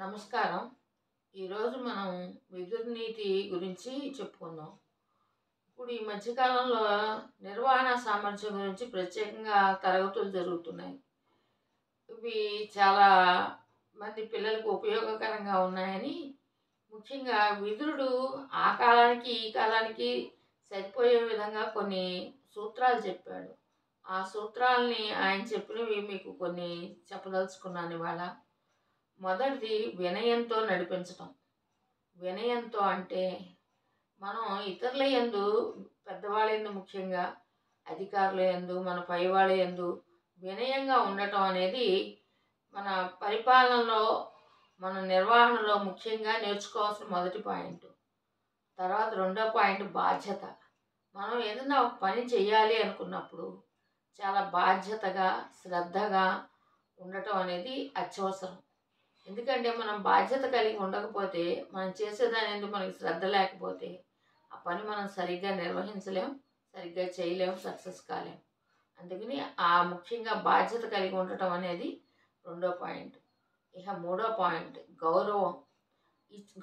నమస్కారం. ఈరోజు మనం విద్యుత్ నీతి గురించి చెప్పుకుందాం. ఇప్పుడు ఈ మధ్య కాలంలో నిర్వహణ సామర్థ్యం గురించి ప్రత్యేకంగా తరగతులు జరుగుతున్నాయి. ఇవి చాలా మంది పిల్లలకు ఉపయోగకరంగా ఉన్నాయని, ముఖ్యంగా విదురుడు ఆ కాలానికి, ఈ కాలానికి సరిపోయే విధంగా కొన్ని సూత్రాలు చెప్పాడు. ఆ సూత్రాల్ని ఆయన చెప్పినవి మీకు కొన్ని చెప్పదలుచుకున్నాను ఇవాళ. మొదటిది వినయంతో నడిపించటం. వినయంతో అంటే మనం ఇతరుల యందు, పెద్దవాళ్ళ యందు, ముఖ్యంగా అధికారుల యందు, మన పైవాళ్ళ యందు వినయంగా ఉండటం అనేది మన పరిపాలనలో, మన నిర్వహణలో ముఖ్యంగా నేర్చుకోవాల్సిన మొదటి పాయింట్. తర్వాత రెండో పాయింట్ బాధ్యత. మనం ఏదైనా ఒక పని చేయాలి అనుకున్నప్పుడు చాలా బాధ్యతగా, శ్రద్ధగా ఉండటం అనేది అత్యవసరం. ఎందుకంటే మనం బాధ్యత కలిగి ఉండకపోతే, మనం చేసేదాని యందు మనకి శ్రద్ధ లేకపోతే ఆ పని మనం సరిగ్గా నిర్వహించలేం, సరిగ్గా చేయలేం, సక్సెస్ కాలేం. అందుకని ముఖ్యంగా బాధ్యత కలిగి ఉండటం అనేది రెండో పాయింట్. ఇక మూడో పాయింట్ గౌరవం.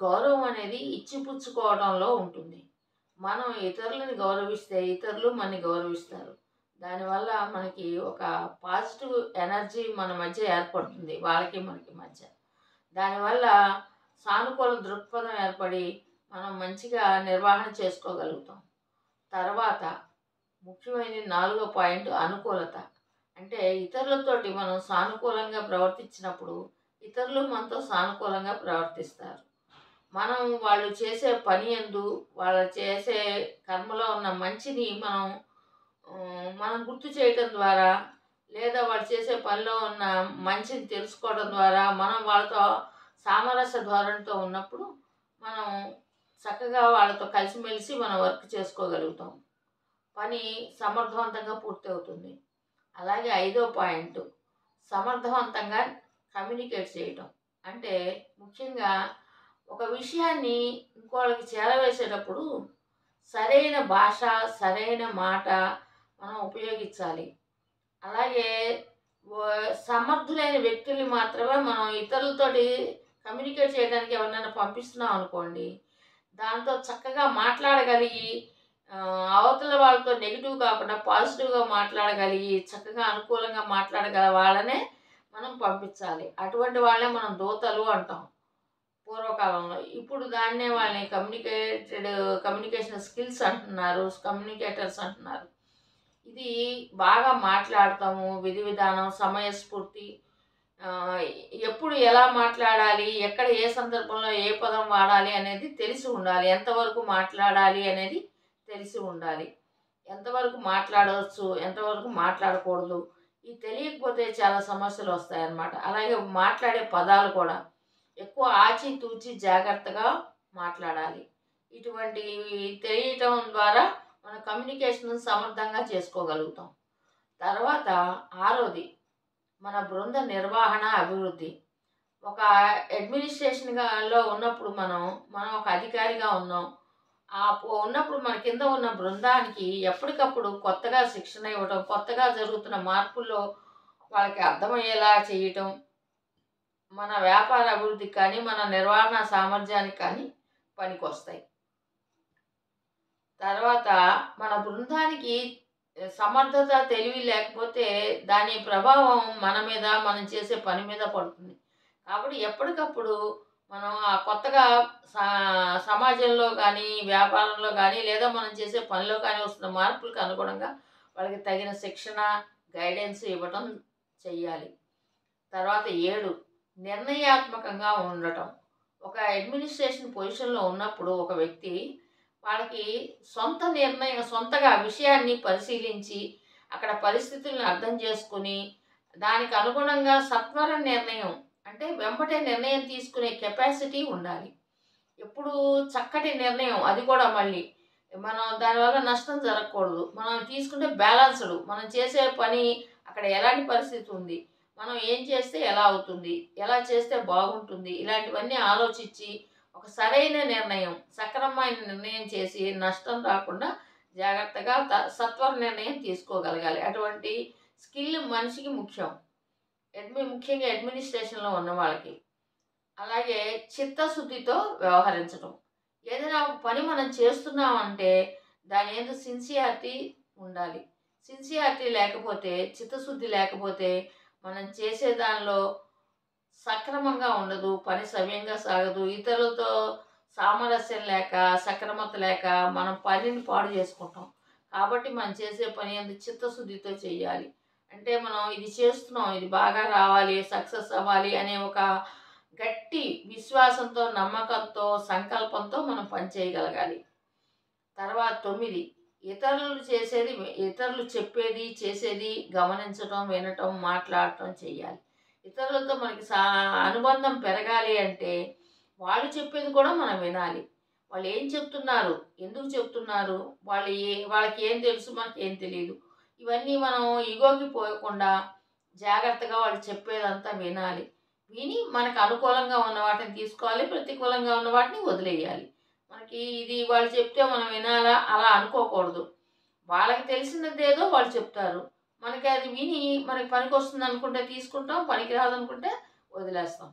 గౌరవం అనేది ఇచ్చిపుచ్చుకోవడంలో ఉంటుంది. మనం ఇతరులని గౌరవిస్తే ఇతరులు మనని గౌరవిస్తారు. దానివల్ల మనకి ఒక పాజిటివ్ ఎనర్జీ మన మధ్య ఏర్పడుతుంది, వాళ్ళకి మనకి మధ్య. దానివల్ల సానుకూల దృక్పథం ఏర్పడి మనం మంచిగా నిర్వహణ చేసుకోగలుగుతాం. తర్వాత ముఖ్యమైన నాలుగో పాయింట్ అనుకూలత. అంటే ఇతరులతోటి మనం సానుకూలంగా ప్రవర్తించినప్పుడు ఇతరులు మనతో సానుకూలంగా ప్రవర్తిస్తారు. మనం వాళ్ళు చేసే పని యందు, వాళ్ళు చేసే కర్మలో ఉన్న మంచిని మనం గుర్తు చేయటం ద్వారా, లేదా వాళ్ళు చేసే పనిలో ఉన్న మంచిని తెలుసుకోవడం ద్వారా మనం వాళ్ళతో సామరస్య ధోరణితో ఉన్నప్పుడు మనం చక్కగా వాళ్ళతో కలిసిమెలిసి మనం వర్క్ చేసుకోగలుగుతాం. పని సమర్థవంతంగా పూర్తవుతుంది. అలాగే ఐదో పాయింట్ సమర్థవంతంగా కమ్యూనికేట్ చేయటం. అంటే ముఖ్యంగా ఒక విషయాన్ని ఇంకోళ్ళకి చేరవేసేటప్పుడు సరైన భాష, సరైన మాట మనం ఉపయోగించాలి. అలాగే సమర్థులైన వ్యక్తుల్ని మాత్రమే మనం ఇతరులతోటి కమ్యూనికేట్ చేయడానికి ఎవరినైనా పంపిస్తున్నాం అనుకోండి, దాంతో చక్కగా మాట్లాడగలిగి, అవతల వాళ్ళతో నెగిటివ్ కాకుండా పాజిటివ్గా మాట్లాడగలిగి, చక్కగా అనుకూలంగా మాట్లాడగల వాళ్ళనే మనం పంపించాలి. అటువంటి వాళ్ళే మనం దూతలు అంటాం పూర్వకాలంలో. ఇప్పుడు దాన్నే వాళ్ళని కమ్యూనికేషన్ స్కిల్స్ అంటున్నారు, కమ్యూనికేటర్స్ అంటున్నారు. ఇది బాగా మాట్లాడతాము, విధి విధానం, సమయస్ఫూర్తి, ఎప్పుడు ఎలా మాట్లాడాలి, ఎక్కడ ఏ సందర్భంలో ఏ పదం వాడాలి అనేది తెలిసి ఉండాలి. ఎంతవరకు మాట్లాడాలి అనేది తెలిసి ఉండాలి. ఎంతవరకు మాట్లాడవచ్చు, ఎంతవరకు మాట్లాడకూడదు, ఇది తెలియకపోతే చాలా సమస్యలు వస్తాయన్నమాట. అలాగే మాట్లాడే పదాలు కూడా ఎక్కువ ఆచితూచి జాగ్రత్తగా మాట్లాడాలి. ఇటువంటివి తెలియటం ద్వారా మన కమ్యూనికేషన్ సమర్థంగా చేసుకోగలుగుతాం. తర్వాత ఆరోది మన బృంద నిర్వహణ అభివృద్ధి. ఒక అడ్మినిస్ట్రేషన్లో ఉన్నప్పుడు మనం ఒక అధికారిగా ఉన్నాం. ఉన్నప్పుడు మన కింద ఉన్న బృందానికి ఎప్పటికప్పుడు కొత్తగా శిక్షణ ఇవ్వటం, కొత్తగా జరుగుతున్న మార్పుల్లో వాళ్ళకి అర్థమయ్యేలా చేయటం మన వ్యాపార అభివృద్ధికి కానీ, మన నిర్వహణ సామర్థ్యానికి కానీ పనికొస్తాయి. తర్వాత మన బృందానికి సమర్థత, తెలివి లేకపోతే దాని ప్రభావం మన మీద, మనం చేసే పని మీద పడుతుంది. కాబట్టి ఎప్పటికప్పుడు మనం కొత్తగా సమాజంలో కానీ, వ్యాపారంలో కానీ, లేదా మనం చేసే పనిలో కానీ వస్తున్న మార్పులకు అనుగుణంగా వాళ్ళకి తగిన శిక్షణ, గైడెన్స్ ఇవ్వటం చెయ్యాలి. తర్వాత 7 నిర్ణయాత్మకంగా ఉండటం. ఒక అడ్మినిస్ట్రేషన్ పొజిషన్లో ఉన్నప్పుడు ఒక వ్యక్తి వాళ్ళకి సొంతగా విషయాన్ని పరిశీలించి, అక్కడ పరిస్థితులను అర్థం చేసుకుని, దానికి అనుగుణంగా సత్వర నిర్ణయం, అంటే వెంబటే నిర్ణయం తీసుకునే కెపాసిటీ ఉండాలి. ఎప్పుడు చక్కటి నిర్ణయం, అది కూడా మళ్ళీ మనం దానివల్ల నష్టం జరగకూడదు. మనం తీసుకుంటే బ్యాలెన్స్డ్, మనం చేసే పని అక్కడ ఎలాంటి పరిస్థితి ఉంది, మనం ఏం చేస్తే ఎలా అవుతుంది, ఎలా చేస్తే బాగుంటుంది, ఇలాంటివన్నీ ఆలోచించి ఒక సరైన నిర్ణయం, సక్రమమైన నిర్ణయం చేసి నష్టం రాకుండా జాగ్రత్తగా సత్వర నిర్ణయం తీసుకోగలగాలి. అటువంటి స్కిల్ మనిషికి ముఖ్యం, ముఖ్యంగా అడ్మినిస్ట్రేషన్లో ఉన్న వాళ్ళకి. అలాగే చిత్తశుద్ధితో వ్యవహరించడం. ఏదైనా ఒక పని మనం చేస్తున్నామంటే దాని యందు సిన్సియారిటీ ఉండాలి. సిన్సియారిటీ లేకపోతే, చిత్తశుద్ధి లేకపోతే మనం చేసే దానిలో సక్రమంగా ఉండదు. పని సవ్యంగా సాగదు. ఇతరులతో సామరస్యం లేక, సక్రమత లేక మనం పనిని పాడు చేసుకుంటాం. కాబట్టి మనం చేసే పని యందు చిత్తశుద్ధితో చేయాలి. అంటే మనం ఇది చేస్తున్నాం, ఇది బాగా రావాలి, సక్సెస్ అవ్వాలి అనే ఒక గట్టి విశ్వాసంతో, నమ్మకంతో, సంకల్పంతో మనం పని చేయగలగాలి. తర్వాత 9 ఇతరులు చెప్పేది, చేసేది గమనించటం, వినటం, మాట్లాడటం చెయ్యాలి. ఇతరులతో మనకి అనుబంధం పెరగాలి అంటే వాళ్ళు చెప్పేది కూడా మనం వినాలి. వాళ్ళు ఏం చెప్తున్నారు? ఎందుకు చెప్తున్నారు? వాళ్ళకి ఏం తెలుసు? మనకేం తెలీదు. ఇవన్నీ మనం ఇగోకి పోయకుండా జాగ్రత్తగా వాళ్ళు చెప్పేదంతా వినాలి. విని మనకు అనుకూలంగా ఉన్న వాటిని తీసుకోవాలి. ప్రతికూలంగా ఉన్న వాటిని వదిలేయాలి. మనకి ఇది వాళ్ళు చెప్తే మనం వినాలా అలా అనుకోకూడదు. వాళ్ళకి తెలిసినదేదో వాళ్ళు చెప్తారు. మనకి అది విని మనకి పనికొస్తుంది అనుకుంటే తీసుకుంటాం. పనికి రాదనుకుంటే వదిలేస్తాం.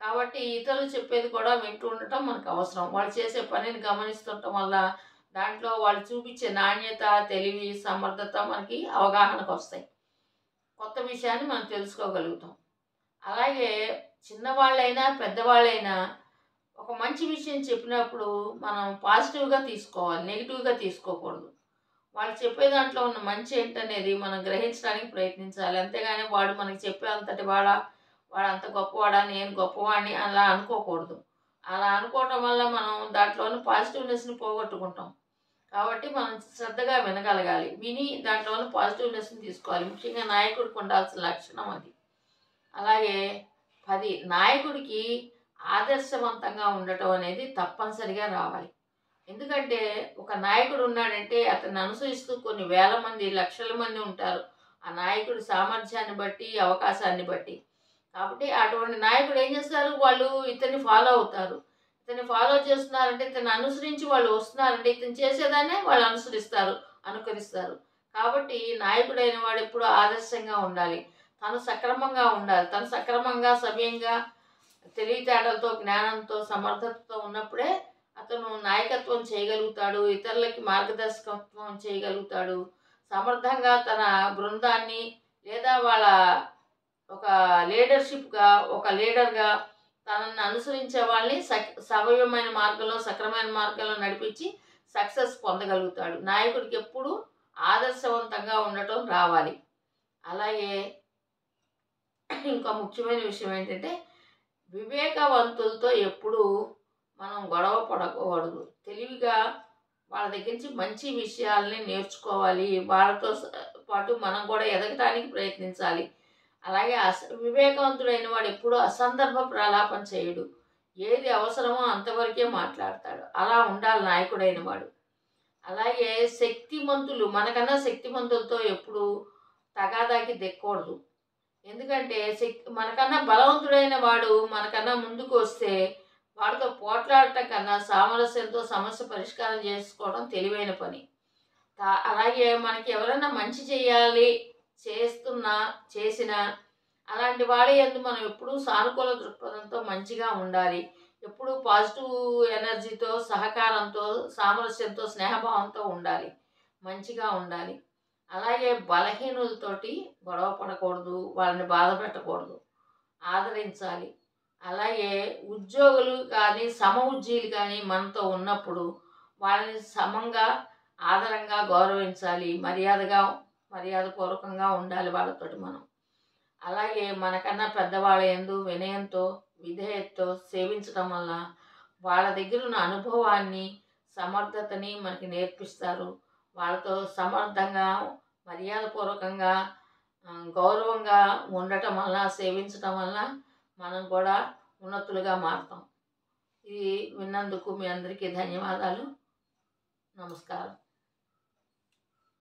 కాబట్టి ఇతరులు చెప్పేది కూడా వింటూ ఉండటం మనకు అవసరం. వాళ్ళు చేసే పనిని గమనిస్తుండటం వల్ల దాంట్లో వాళ్ళు చూపించే నాణ్యత, తెలివి, సమర్థత మనకి అవగాహనకొస్తాయి. కొత్త విషయాన్ని మనం తెలుసుకోగలుగుతాం. అలాగే చిన్నవాళ్ళైనా, పెద్దవాళ్ళైనా ఒక మంచి విషయం చెప్పినప్పుడు మనం పాజిటివ్‌గా తీసుకోవాలి. నెగెటివ్‌గా తీసుకోకూడదు. వాళ్ళు చెప్పే దాంట్లో ఉన్న మంచి ఏంటనేది మనం గ్రహించడానికి ప్రయత్నించాలి. అంతేగాని వాడు మనకి చెప్పే అంతటి వాడా, వాడంత గొప్పవాడా, నేను గొప్పవాడిని అలా అనుకోకూడదు. అలా అనుకోవటం వల్ల మనం దాంట్లోని పాజిటివ్‌నెస్‌ని పోగొట్టుకుంటాం. కాబట్టి మనం శ్రద్ధగా వినగలగాలి. విని దాంట్లోని పాజిటివ్‌నెస్‌ని తీసుకోవాలి. ముఖ్యంగా నాయకుడికి ఉండాల్సిన లక్షణం అది. అలాగే 10 నాయకుడికి ఆదర్శవంతంగా ఉండటం అనేది తప్పనిసరిగా రావాలి. ఎందుకంటే ఒక నాయకుడు ఉన్నాడంటే అతన్ని అనుసరిస్తూ కొన్ని వేల మంది, లక్షల మంది ఉంటారు. ఆ నాయకుడి సామర్థ్యాన్ని బట్టి, అవకాశాన్ని బట్టి. కాబట్టి అటువంటి నాయకుడు ఏం చేస్తారు? వాళ్ళు ఇతన్ని ఫాలో అవుతారు. ఇతన్ని ఫాలో చేస్తున్నారంటే ఇతన్ని అనుసరించి వాళ్ళు వస్తున్నారంటే ఇతను చేసేదాన్నే వాళ్ళు అనుసరిస్తారు, అనుకరిస్తారు. కాబట్టి నాయకుడైన వాడు ఎప్పుడూ ఆదర్శంగా ఉండాలి. తను సక్రమంగా ఉండాలి. తను సక్రమంగా, సవ్యంగా, తెలివితేటలతో, జ్ఞానంతో, సమర్థతతో ఉన్నప్పుడే అతను నాయకత్వం చేయగలుగుతాడు. ఇతరులకి మార్గదర్శకత్వం చేయగలుగుతాడు. సమర్థంగా తన బృందాన్ని లేదా వాళ్ళ ఒక లీడర్‌షిప్‌గా, ఒక లీడర్‌గా తనని అనుసరించే వాళ్ళని సవ్యమైన మార్గంలో, సక్రమైన మార్గంలో నడిపించి సక్సెస్ పొందగలుగుతాడు. నాయకుడికి ఎప్పుడూ ఆదర్శవంతంగా ఉండటం రావాలి. అలాగే ఇంకా ముఖ్యమైన విషయం ఏంటంటే వివేకవంతులతో ఎప్పుడూ మనం గొడవ పడకూడదు. తెలివిగా వాళ్ళ దగ్గర నుంచి మంచి విషయాల్ని నేర్చుకోవాలి. వాళ్ళతో పాటు మనం కూడా ఎదగటానికి ప్రయత్నించాలి. అలాగే వివేకవంతుడైన వాడు ఎప్పుడూ అసందర్భ ప్రలాపన చేయడు. ఏది అవసరమో అంతవరకే మాట్లాడతాడు. అలా ఉండాలి నాయకుడైన వాడు. అలాగే మనకన్నా శక్తిమంతులతో ఎప్పుడూ తగాదాకి దిక్కకూడదు. ఎందుకంటే మనకన్నా బలవంతుడైన వాడు మనకన్నా ముందుకు వస్తే వాడితో పోట్లాడటం కన్నా సామరస్యంతో సమస్య పరిష్కారం చేసుకోవడం తెలివైన పని. అలాగే మనకి ఎవరైనా మంచి చేయాలి, చేసినా అలాంటి వాడి యందు మనం ఎప్పుడూ సానుకూల దృక్పథంతో మంచిగా ఉండాలి. ఎప్పుడూ పాజిటివ్ ఎనర్జీతో, సహకారంతో, సామరస్యంతో, స్నేహభావంతో ఉండాలి. మంచిగా ఉండాలి. అలాగే బలహీనులతోటి గొడవ పడకూడదు. వాళ్ళని బాధ పెట్టకూడదు. ఆదరించాలి. అలాగే ఉద్యోగులు కానీ, సమఉజ్జీలు కానీ మనతో ఉన్నప్పుడు వాళ్ళని సమంగా, ఆదరంగా గౌరవించాలి. మర్యాదపూర్వకంగా ఉండాలి వాళ్ళతోటి మనం. అలాగే మనకన్నా పెద్దవాళ్ళ యందు వినయంతో, విధేయతతో సేవించడం వల్ల వాళ్ళ దగ్గర ఉన్న అనుభవాన్ని, సమర్థతని మనకి నేర్పిస్తారు. వాళ్ళతో సమర్థంగా, మర్యాదపూర్వకంగా, గౌరవంగా ఉండటం వల్ల, సేవించటం వల్ల మనం కూడా ఉన్నతులుగా మారతాం. ఇది విన్నందుకు మీ అందరికీ ధన్యవాదాలు. నమస్కారం.